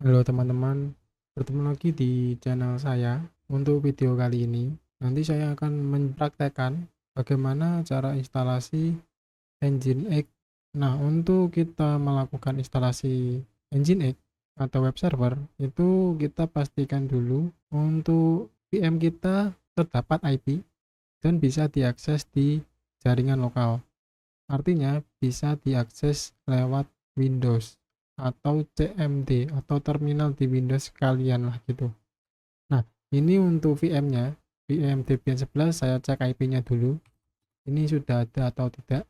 Halo teman-teman, bertemu lagi di channel saya. Untuk video kali ini, nanti saya akan mempraktekkan bagaimana cara instalasi Nginx. Nah, untuk kita melakukan instalasi Nginx atau web server, itu kita pastikan dulu untuk VM kita terdapat IP dan bisa diakses di jaringan lokal. Artinya bisa diakses lewat Windows atau CMD atau terminal di Windows sekalian lah gitu. Nah, ini untuk VM-nya, VM Debian 11 saya cek IP-nya dulu. Ini sudah ada atau tidak.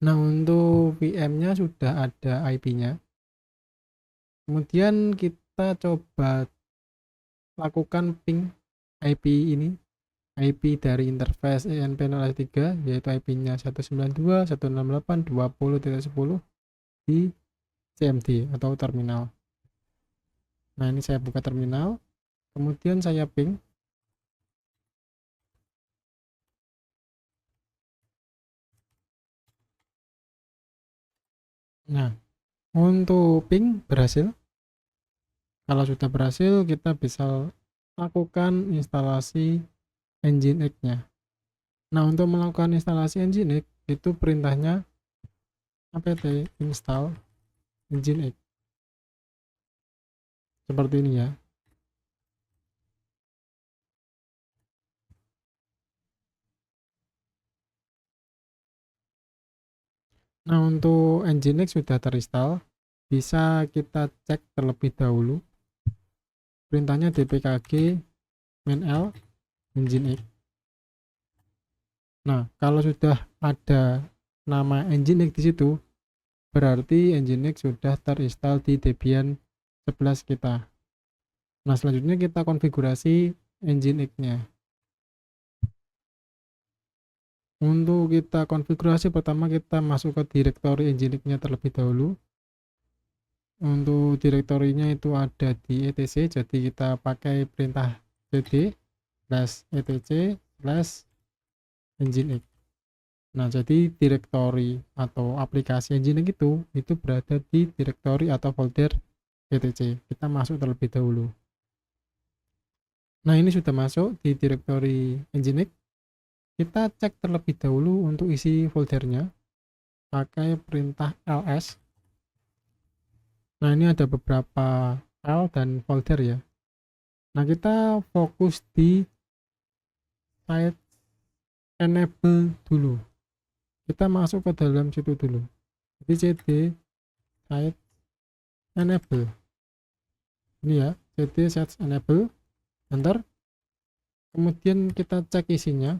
Nah, untuk VM-nya sudah ada IP-nya. Kemudian kita coba lakukan ping IP ini, IP dari interface ENP003 yaitu IP-nya 192.168.20.10 di CMD atau terminal. Nah, ini saya buka terminal, kemudian saya ping. Nah, untuk ping berhasil. Kalau sudah berhasil, kita bisa lakukan instalasi Nginx-nya. Nah, untuk melakukan instalasi Nginx, itu perintahnya apt install Nginx. Seperti ini ya. Nah, untuk Nginx sudah terinstall, bisa kita cek terlebih dahulu. Perintahnya dpkg -l Nginx. Nah, kalau sudah ada nama Nginx di situ, berarti Nginx sudah terinstall di Debian 11 kita. Nah, selanjutnya kita konfigurasi Nginx-nya. Untuk kita konfigurasi, pertama kita masuk ke direktori Nginx-nya terlebih dahulu. Untuk direktorinya itu ada di etc, jadi kita pakai perintah cd /etc/nginx. Nah, jadi direktori atau aplikasi Nginx itu berada di direktori atau folder etc. Kita masuk terlebih dahulu. Nah, ini sudah masuk di direktori Nginx. Kita cek terlebih dahulu untuk isi foldernya pakai perintah ls. Nah, ini ada beberapa file dan folder ya. Nah, kita fokus di site enable dulu. Kita masuk ke dalam situ dulu. Jadi cd site enable. Ini ya, cd site enable, enter. Kemudian kita cek isinya.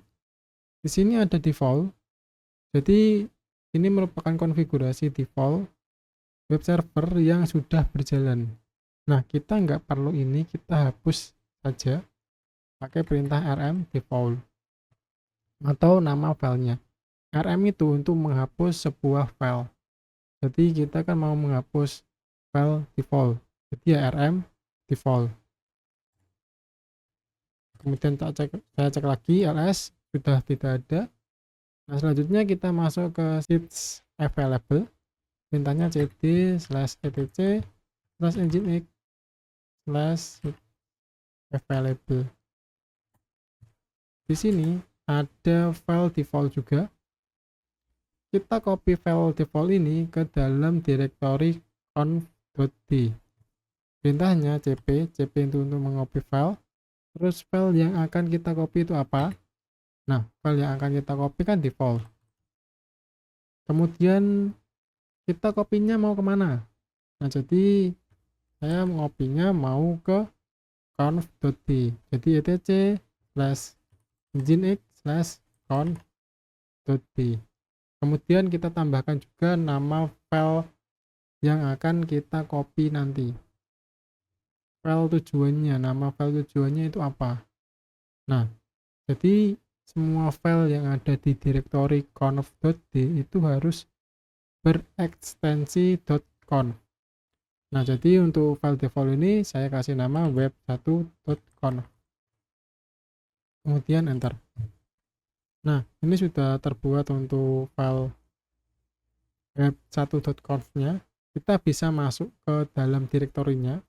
Di sini ada default. Jadi ini merupakan konfigurasi default web server yang sudah berjalan. Nah, kita nggak perlu ini, kita hapus saja pakai perintah rm default atau nama filenya. Rm itu untuk menghapus sebuah file. Jadi kita kan mau menghapus file default. Jadi ya rm default. Kemudian saya cek lagi ls sudah tidak ada. Nah, selanjutnya kita masuk ke sheets available. Perintahnya cd/etc/nginx/available. Di sini ada file default juga. Kita copy file default ini ke dalam direktori conf.d. Perintahnya cp itu untuk mengcopy file. Terus file yang akan kita copy itu apa? Nah, file yang akan kita copy kan default. Kemudian kita kopinya mau kemana? Nah, jadi saya ngopinya mau ke conf.d. Jadi etc/nginx/conf.d. Kemudian kita tambahkan juga nama file yang akan kita copy nanti. File tujuannya, nama file tujuannya itu apa? Nah, jadi semua file yang ada di direktori conf.d itu harus berekstensi .conf. Nah, jadi untuk file default ini saya kasih nama web1.conf. Kemudian enter. Nah, ini sudah terbuat untuk file web1.conf-nya. kita bisa masuk ke dalam direktorinya.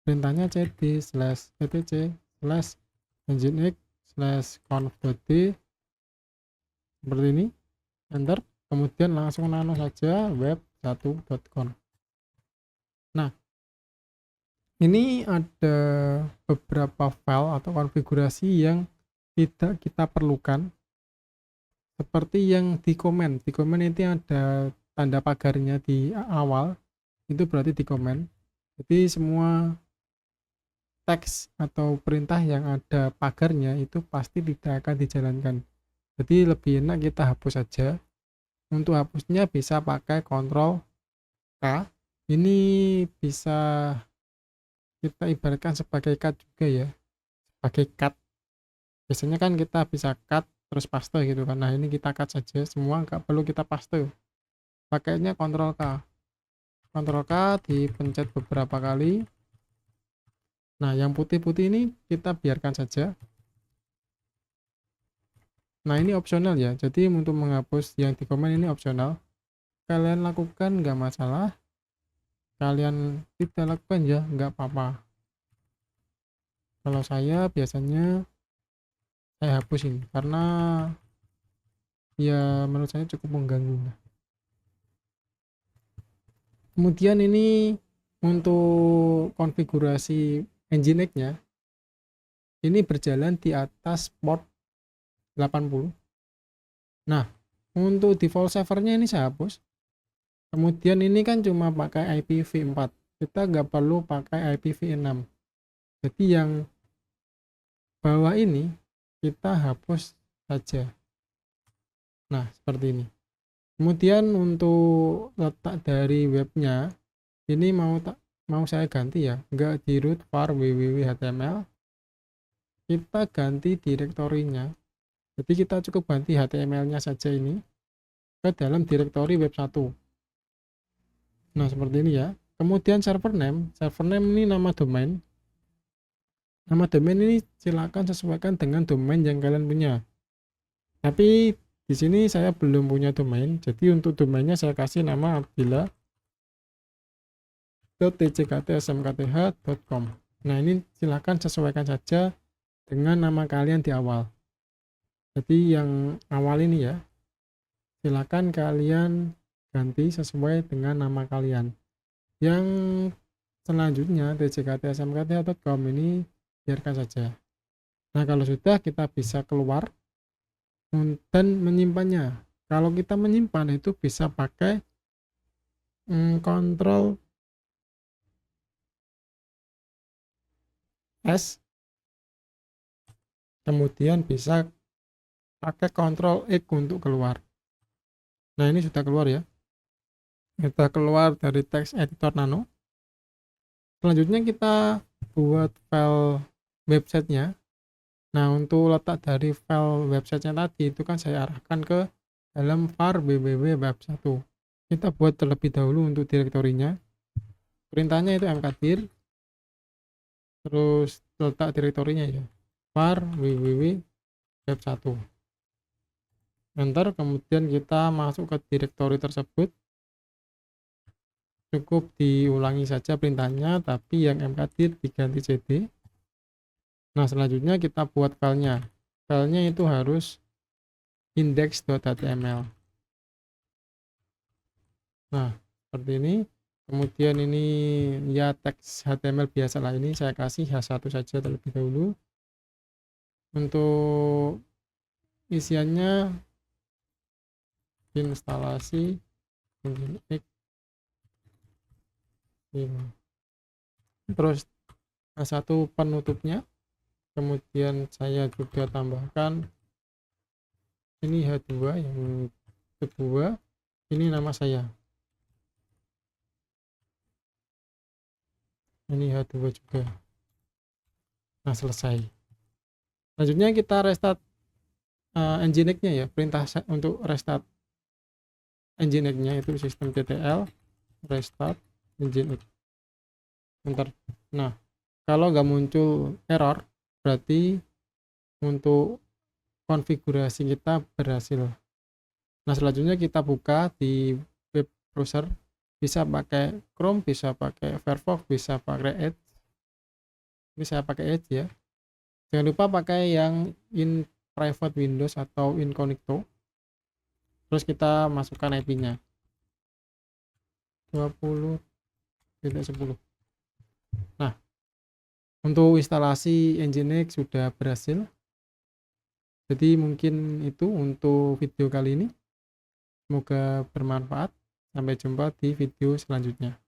Perintahnya cd/etc/nginx/conf.d seperti ini, enter, kemudian langsung nano saja web1.conf. Nah, ini ada beberapa file atau konfigurasi yang tidak kita perlukan, seperti yang di komen. Di komen itu ada tanda pagarnya di awal, itu berarti di komen. Jadi semua teks atau perintah yang ada pagarnya itu pasti tidak akan dijalankan. Jadi lebih enak kita hapus saja. Untuk hapusnya bisa pakai Ctrl K. Ini bisa kita ibaratkan sebagai cut juga ya, sebagai cut. Biasanya kan kita bisa cut terus paste gitu kan. Nah, ini kita cut saja semua, nggak perlu kita paste. Pakainya Ctrl K. Ctrl K dipencet beberapa kali. Nah, yang putih-putih ini kita biarkan saja. Nah, ini opsional ya. Jadi untuk menghapus yang di komen ini opsional. Kalian lakukan nggak masalah. Kalian tidak lakukan ya nggak apa-apa. Kalau saya biasanya saya hapusin karena ya menurut saya cukup mengganggu. Kemudian ini untuk konfigurasi Nginx-nya ini berjalan di atas port 80. Nah, untuk default servernya ini saya hapus. Kemudian ini kan cuma pakai IPv4, kita nggak perlu pakai IPv6. Jadi yang bawah ini kita hapus saja. Nah, seperti ini. Kemudian untuk letak dari webnya ini mau saya ganti ya, nggak di root var www.html, kita ganti direktorinya. Jadi kita cukup ganti HTML-nya saja ini ke dalam direktori web1. Nah, seperti ini ya. Kemudian server name ini nama domain. Nama domain ini silakan sesuaikan dengan domain yang kalian punya. Tapi di sini saya belum punya domain, jadi untuk domainnya saya kasih nama abdillah.tcktsmkth.com. Nah, ini silakan sesuaikan saja dengan nama kalian di awal. Jadi yang awal ini ya, silakan kalian ganti sesuai dengan nama kalian. Yang selanjutnya tcktsmkth.com ini biarkan saja. Nah, kalau sudah kita bisa keluar dan menyimpannya. Kalau kita menyimpan itu bisa pakai Ctrl S, kemudian bisa pakai Ctrl X untuk keluar. Nah, ini sudah keluar ya. Kita keluar dari text editor nano. Selanjutnya kita buat file websitenya. Nah, untuk letak dari file websitenya tadi itu kan saya arahkan ke dalam var www.web1. Kita buat terlebih dahulu untuk direktorinya. Perintahnya itu mkdir, terus letak direktorinya ya, var www.web1. Enter, kemudian kita masuk ke direktori tersebut. Cukup diulangi saja perintahnya, tapi yang mkdir diganti cd. Nah, selanjutnya kita buat filenya. Filenya itu harus index.html. Nah, seperti ini. Kemudian ini ya teks HTML biasa lah, ini saya kasih H1 saja terlebih dahulu. Untuk isiannya instalasi Nginx, terus H1 penutupnya. Kemudian saya juga tambahkan ini H2 yang kedua, ini nama saya, ini H2 juga. Nah, selesai. Selanjutnya kita restart Nginx-nya ya. Perintah untuk restart Nginx-nya itu systemctl restart Nginx. Bentar. Nah, kalau nggak muncul error berarti untuk konfigurasi kita berhasil. Nah, selanjutnya kita buka di web browser. Bisa pakai Chrome, bisa pakai Firefox, bisa pakai Edge. Ini saya pakai Edge ya. Jangan lupa pakai yang in private Windows atau incognito. Terus kita masukkan IP-nya 20.10. Nah, untuk instalasi Nginx sudah berhasil. Jadi mungkin itu untuk video kali ini. Semoga bermanfaat. Sampai jumpa di video selanjutnya.